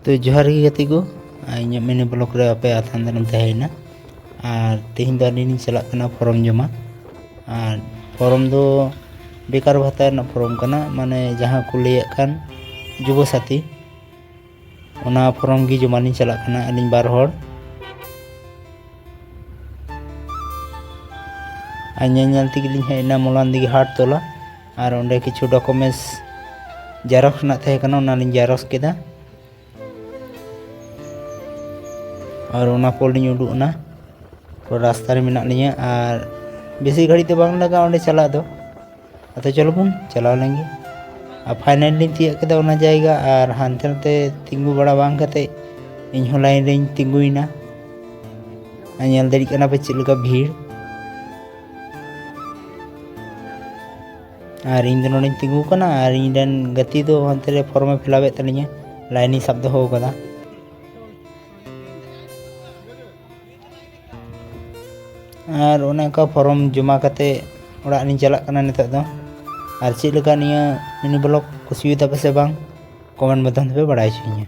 तो जोहार गे गति को इन मिनी ब्लॉक रे आपे आथान दानम तहेना और तेहिं दो आनी चला कना फॉर्म जमा और फॉर्म दो बेकार भाता ना फॉर्म कना माने जहां को लैया कान जुब साथी ओना फॉर्म गी जमा नि चला कना अलिन बार होड़ आन्याल तिगिलिन हेना मोलान दिगी हाट तोला और ओंडे किछु डॉक्यूमेंट्स जेरॉक्स ना थे कना ओना लिन जेरॉक्स केदा और ओना पोलिंग उडुकना तो रास्ता रे मेना लिया और बेसी घड़ी तो बांग लगा ओंडे चला दो अतो चलो बन चलाव लेंगे अब फाइनली तिया केदा ओना जायगा और हानते नते तिंगु बड़ा बांग कते इन हो लाइन रेन तिंगुइना आन्याल दरी कना पे चिलका भीड़ और इन दोनों ने तिंगु कना और इन गति दो हानते रे फॉर्म फिलावे तलिया लाइनी सब दो हो कदा और ओने का फॉर्म जमा करते ओड़ा नि चला कना नित दो और चेद लगा निया मिनी ब्लॉक कुसियता पे से बांग कमेंट माध्यम पे बड़ाई छुइया।